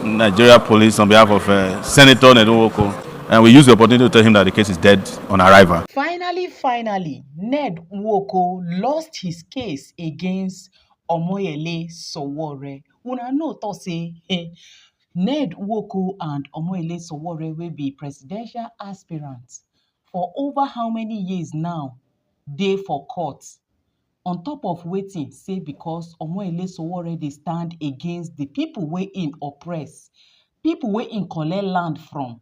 Nigeria police on behalf of Senator Ned Nwoko, and we use the opportunity to tell him that the case is dead on arrival. Finally, Ned Nwoko lost his case against OMG Sowore. Una know to say Ned Nwoko and OMG Sowore will be presidential aspirants for over how many years now? Dey for court. On top of waiting, say because OMG Sowore dey stand against the people wey im oppress, people wey im collect land from,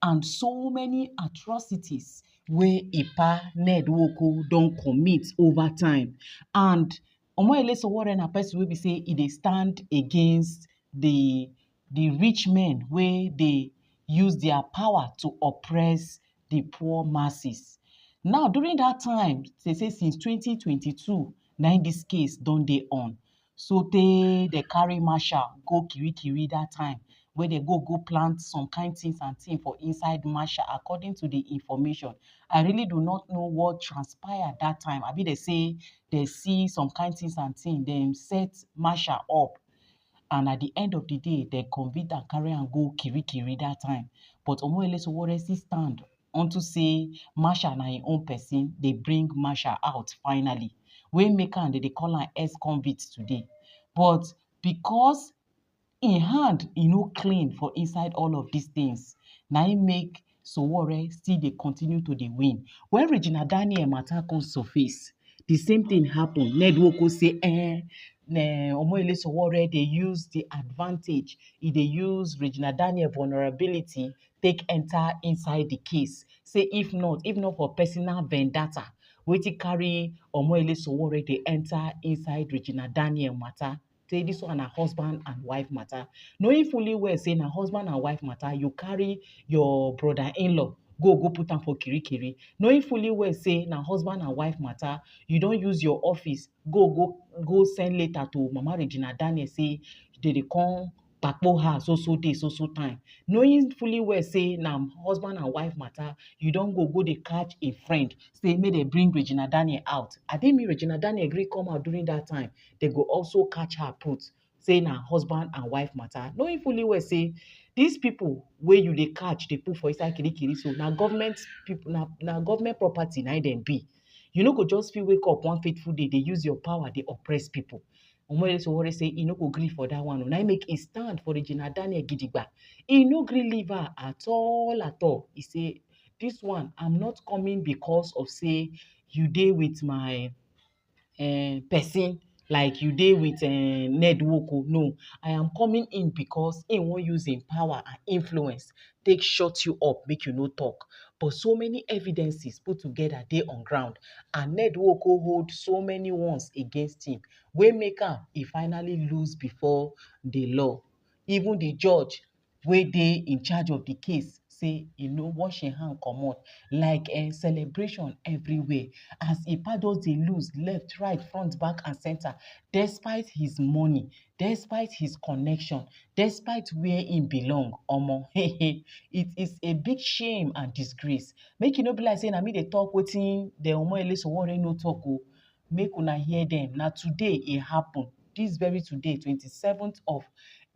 and so many atrocities wey Ipa Ned Nwoko don commit over time. And OMG Sowore na person wey be say e dey stand against the rich men wey dey use their power to oppress the poor masses. Now, during that time, they say since 2022, na this case don dey on. So they carry Marshal go Kirikiri that time, where they go plant some kind things and things for inside Marshal, according to the information. I really do not know what transpired that time. I mean, they say they see some kind things and things, then set Marshal up. And at the end of the day, they convict and carry and go Kirikiri that time. But OMG Sowore still stand unto say Marshal na him own person. They bring Marshal out finally. We make am, they call am ex-convict today. But because in hand, no clean for inside all of these things, now it make Sowore still they continue to the win. When Regina Daniel matter come surface, the same thing happen. Ned Nwoko say, OMG Sowore, they use the advantage. They use Regina Daniel vulnerability, take enter inside the case. Say if not for personal vendetta, wetin carry OMG Sowore they enter inside Regina Daniel matter. Say this one a husband and wife matter. Knowing fully well say na husband and wife matter, you carry your brother-in-law go put am for Kirikiri. Knowing fully well say na husband and wife matter, you don't use your office go send letter to Mama Regina Daniel say they come Pakpo her so day so time. Knowing fully well say na husband and wife matter, you don't go dey catch a friend say may they bring Regina Daniel out. I think me Regina Daniel agree come out during that time. They go also catch her put say na husband and wife matter. Knowing fully well say these people where you they catch they put for inside Kirikiri, so na government people, na government property na dem be. You no go just feel wake up one fateful day, they use your power, they oppress people. OMG Sowore say he no go gree for that one. Now make a stand for Regina Daniel Gidigba. He no gree leave her at all. He say, this one, I'm not coming because of say you dey with my person, like you dey with Ned Nwoko. No, I am coming in because he won't use him power and influence take shut you up, make you no talk. But so many evidences put together dey on ground, and Ned Nwoko hold so many ones against him. We make am he finally lose before the law. Even the judge wey dey in charge of the case say wash him hand comot, like celebration everywhere as Ipa just dey lose left, right, front, back and center, despite his money, despite his connection, despite where he belong. It is a big shame and disgrace. Make you no be like say na me dey talk wetin the OMG Sowore no talk o. Make una hear them. Now today it happened. This very today, 27th of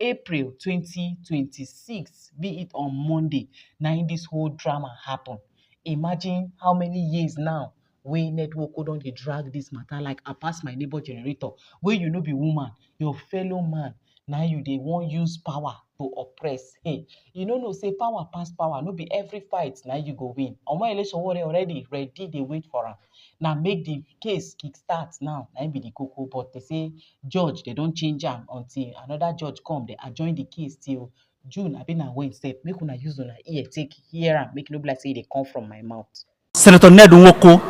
April 2026, be it on Monday, now this whole drama happened. Imagine how many years now wey Ned Nwoko don dey drag this matter, like I pass my neighbor generator, where you no be woman, your fellow man, now you dey won't use power to oppress. Hey, you know say power pass power, no be every fight now you go win. OMG Sowore already ready, they wait for him. Now make the case kickstart now, na be the cocoa, but they say judge, they don't change them until another judge come, they adjourn the case till June. I been a Wednesday. Make una use on ear, take hear and make no like say they come from my mouth. Senator Ned Nwoko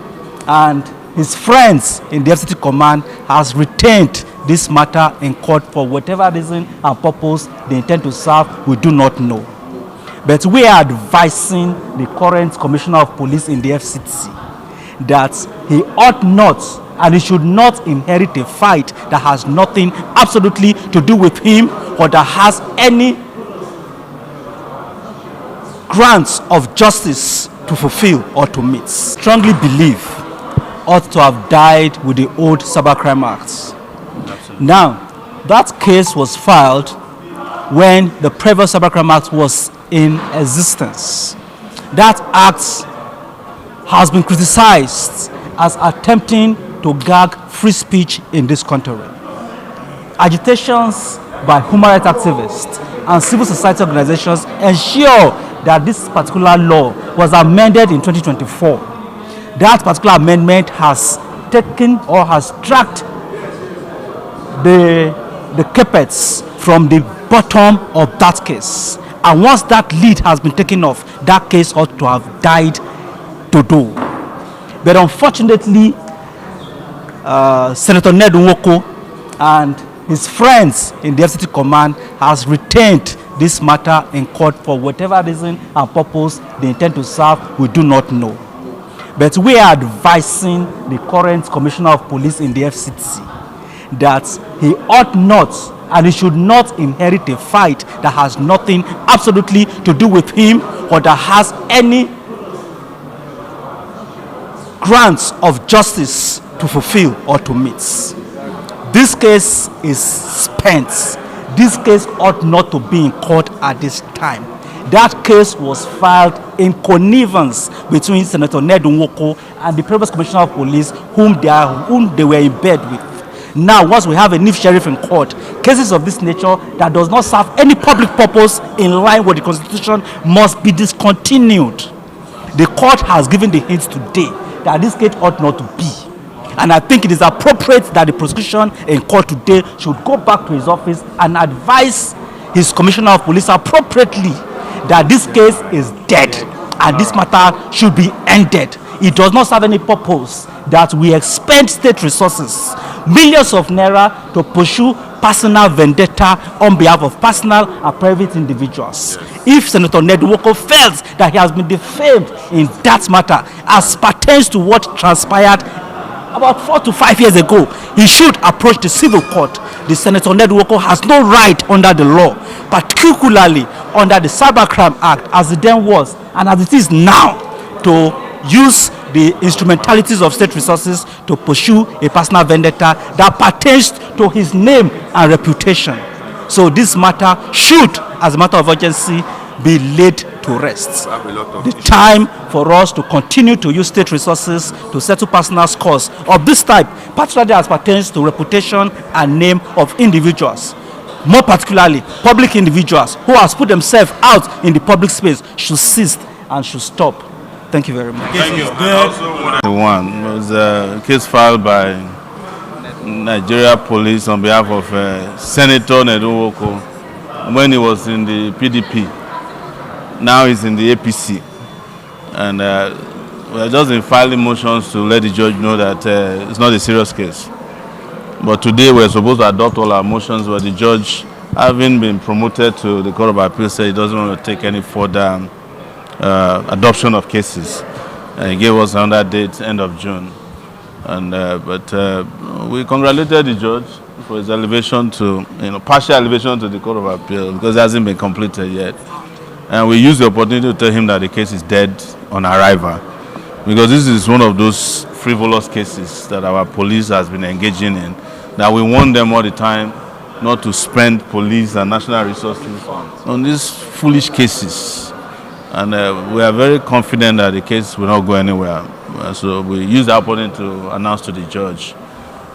and his friends in the FCT command has retained this matter in court for whatever reason and purpose they intend to serve, we do not know. But we are advising the current commissioner of police in the FCT that he ought not and he should not inherit a fight that has nothing absolutely to do with him or that has any grants of justice to fulfill or to meet. Strongly believe ought to have died with the old Cybercrime Act. Now, that case was filed when the previous Cybercrime Act was in existence. That act has been criticized as attempting to gag free speech in this country. Agitations by human rights activists and civil society organizations ensure that this particular law was amended in 2024. That particular amendment has taken or has tracked the carpets from the bottom of that case. And once that lead has been taken off, that case ought to have died to do. But unfortunately, Senator Ned Nwoko and his friends in the FCT command has retained this matter in court for whatever reason and purpose they intend to serve, we do not know. But we are advising the current Commissioner of Police in the FCT that he ought not and he should not inherit a fight that has nothing absolutely to do with him or that has any grants of justice to fulfill or to meet. This case is spent. This case ought not to be in court at this time. That case was filed in connivance between Senator Ned Nwoko and the previous Commissioner of Police whom they were in bed with. Now, once we have a new sheriff in court, cases of this nature that does not serve any public purpose in line with the Constitution must be discontinued. The court has given the hint today that this case ought not to be. And I think it is appropriate that the prosecution in court today should go back to his office and advise his Commissioner of Police appropriately that this case is dead and this matter should be ended. It does not serve any purpose that we expend state resources, millions of naira, to pursue personal vendetta on behalf of personal and private individuals. Yes. If Senator Ned Nwoko felt that he has been defamed in that matter as pertains to what transpired about 4 to 5 years ago, he should approach the civil court. The Senator Ned Nwoko has no right under the law, particularly under the Cybercrime Act, as it then was and as it is now, to use the instrumentalities of state resources to pursue a personal vendetta that pertains to his name and reputation. So this matter should, as a matter of urgency, be laid to rest. The time for us to continue to use state resources to settle personal scores of this type, particularly as pertains to reputation and name of individuals, more particularly public individuals who has put themselves out in the public space, should cease and should stop. Thank you very much. Thank you. One was a case filed by Nigeria police on behalf of Senator Ned Nwoko when he was in the PDP. Now he's in the APC. And we're just in filing motions to let the judge know that it's not a serious case. But today we're supposed to adopt all our motions, but the judge, having been promoted to the Court of Appeal, said he doesn't want to take any further adoption of cases. He gave us another date, end of June. And we congratulated the judge for his elevation to, partial elevation to the Court of Appeal, because it hasn't been completed yet. And we used the opportunity to tell him that the case is dead on arrival, because this is one of those frivolous cases that our police has been engaging in, that we warn them all the time not to spend police and national resources on these foolish cases. And we are very confident that the case will not go anywhere. So we use the opportunity to announce to the judge.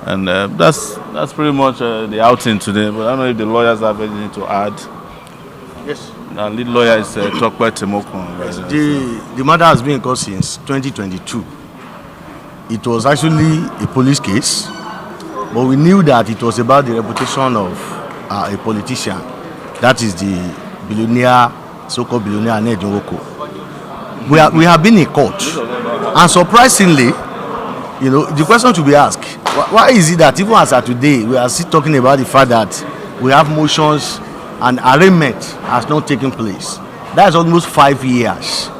And that's pretty much the outing today. But I don't know if the lawyers have anything to add. Yes. Our lead lawyer is Tokwe Temokon. Yes. The matter has been in court since 2022. It was actually a police case, but we knew that it was about the reputation of a politician. That is the billionaire, so-called billionaire Ned Nwoko. We have been in court, and surprisingly, the question to be asked: why is it that even as of today we are still talking about the fact that we have motions and arraignment has not taken place? That is almost 5 years.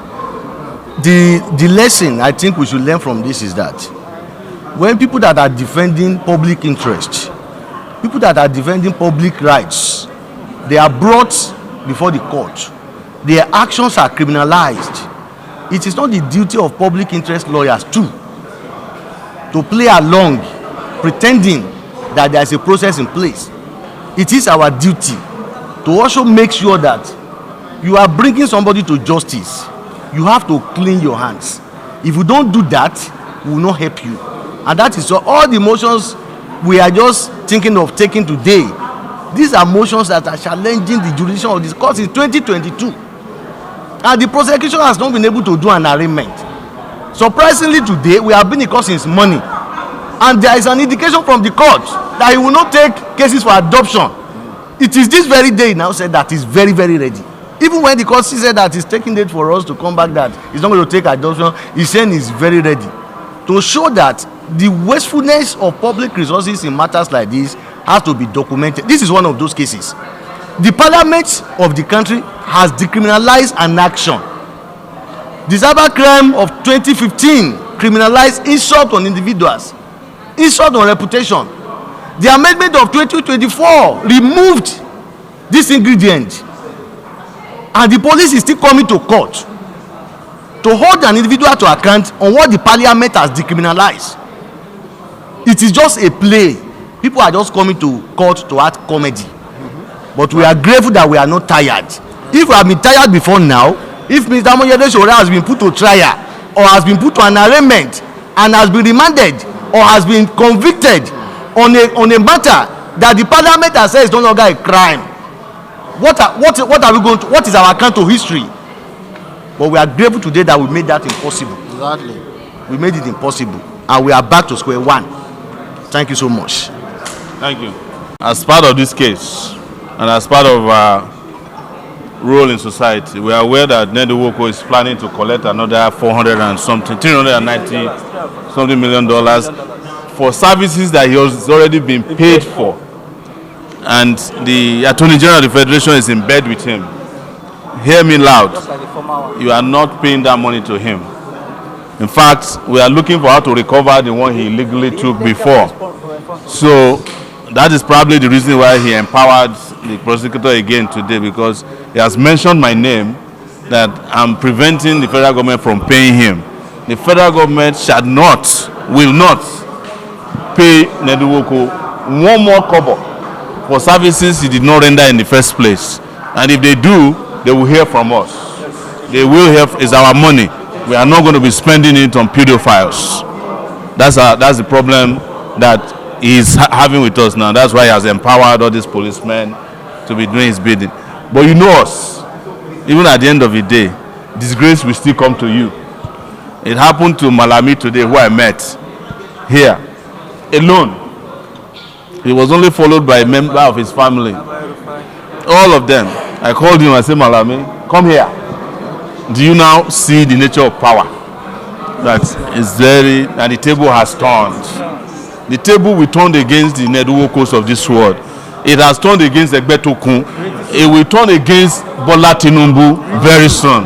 The lesson I think we should learn from this is that when people that are defending public interest, people that are defending public rights, they are brought before the court, their actions are criminalized. It is not the duty of public interest lawyers to play along, pretending that there is a process in place. It is our duty to also make sure that you are bringing somebody to justice, you have to clean your hands. If you don't do that, we will not help you. And that is all the motions we are just thinking of taking today. These are motions that are challenging the jurisdiction of this court in 2022. And the prosecution has not been able to do an arraignment. Surprisingly today, we have been in court since morning. And there is an indication from the court that he will not take cases for adoption. It is this very day he now said that he's very, very ready. Even when the court said that he's taking date for us to come back, that he's not going to take adoption, he's saying he's very ready. To show that the wastefulness of public resources in matters like this has to be documented. This is one of those cases. The parliament of the country has decriminalized an action. The cybercrime of 2015 criminalized insult on individuals, insult on reputation. The amendment of 2024 removed this ingredient, and the police is still coming to court to hold an individual to account on what the parliament has decriminalized. It is just a play. People are just coming to court to act comedy. But we are grateful that we are not tired. If we have been tired before now, if Mr. Ned Sowore has been put to trial or has been put to an arraignment and has been remanded or has been convicted on a matter that the parliament has said is no longer a crime, what are we going to, what is our account to history? But we are grateful today that we made that impossible. Exactly. We made it impossible, and we are back to square one. Thank you so much. Thank you. As part of this case, and as part of our role in society, we are aware that Ned Nwoko is planning to collect another 400 and something, $390 something million for services that he has already been paid for. And the Attorney General of the Federation is in bed with him. Hear me loud. You are not paying that money to him. In fact, we are looking for how to recover the one he illegally took before. So that is probably the reason why he empowered the prosecutor again today, because he has mentioned my name, that I'm preventing the federal government from paying him. The federal government will not pay Ned Nwoko one more kobo for services he did not render in the first place. And if they do, they will hear from us. They will hear. It's our money. We are not going to be spending it on pedophiles. That's the problem that he's having with us now. That's why he has empowered all these policemen to be doing his bidding. But you know us, even at the end of the day, disgrace will still come to you. It happened to Malami today, who I met here alone. He was only followed by a member of his family. All of them. I called him, I said, Malami, come here. Do you now see the nature of power? That is and the table has turned. The table we turned against the Ned Nwokos of this world. It has turned against Egbetokun. It will turn against Bola Tinubu very soon.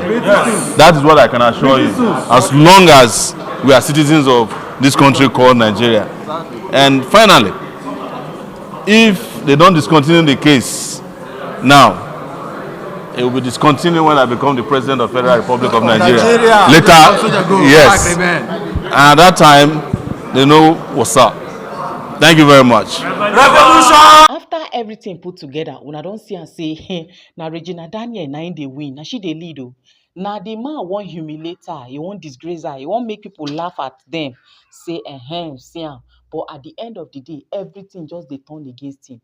That is what I can assure you. As long as we are citizens of this country called Nigeria. And finally, if they don't discontinue the case now, it will be discontinued when I become the president of the Federal Republic of Nigeria. Later, yes. And at that time, they know what's up. Thank you very much. After everything put together, una don see am say na Regina Daniel na im dey win, na she dey lead o. Na the man wan humiliate her, he wan disgrace her, he wan make people laugh at them, say see am. But at the end of the day, everything just dey turn against him.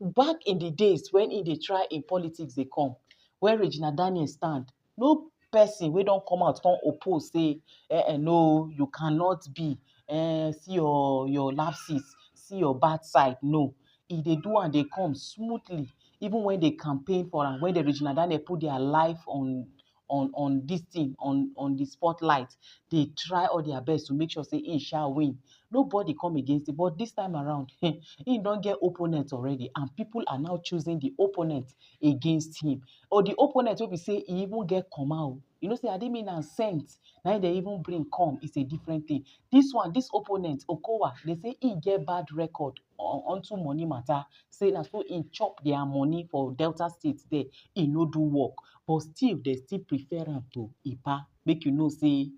Back in the days when he dey try in politics dey come, when Regina Daniel stand, no person wey don come out come oppose say no, you cannot be, see your lapses, see your bad side. No, e dey do am dey come smoothly. Even when they campaign for am, when the Regina Daniel put their life on this thing, on the spotlight, they try all their best to make sure say he shall win. Nobody come against it. But this time around, he don't get opponents already, and people are now choosing the opponent against him. Or the opponent will be say he even get come out. You know, say I didn't mean and sense. Now they even bring come. It's a different thing. This opponent, Okowa, they say he get bad record onto money matter. Say that so he chop their money for Delta State there. He no do work. But still, they still prefer him to Ipa. Make you know, say,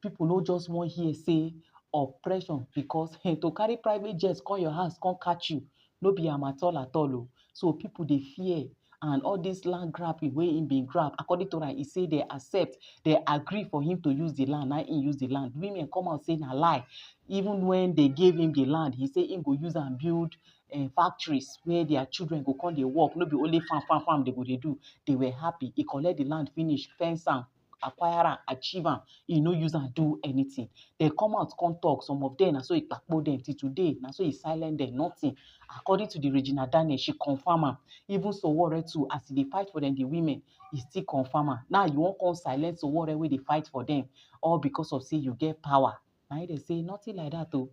people no just want hear say oppression, because to carry private jets, come your house, come catch you. No be am at all. So people they fear. and all this land grabbing wey him bin grab, according to am, he say they accept, they agree for him to use the land. Now he use the land. Women come out say na lie. Even when they gave him the land, he say him go use and build factories where their children go come dey work. No be only farm they go dey do. They were happy. He collect the land, finish, fence am, acquire am, achieve am. He no use am do anything. They come out, come talk. Some of them, na so he kpakpo them till today. Na so he silent them, nothing. According to the Regina Daniel, she confirm am. Even Sowore too, as he dey fight for them, the women, he still confirm am. Now you won't come silent Sowore wey dey fight for them, all because of say you get power. Now they say nothing like that though.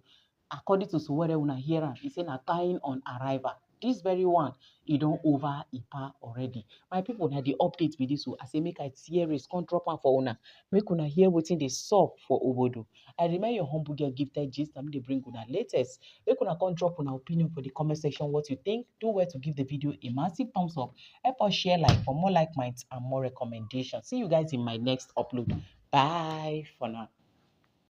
According to Sowore, una hear am, he say na tying on arrival. This very one, e don over ipa already. My people, na the update with this one. I say make I tear it, come drop am for una. Make una hear wetin dey sup for Obodo. I remain your humble girl, Gifted Gist. I'm dey bring una latest. Make una come drop una opinion for the comment section. What you think? Do well to give the video a massive thumbs up. Help us share like for more like minds and more recommendations. See you guys in my next upload. Bye for now.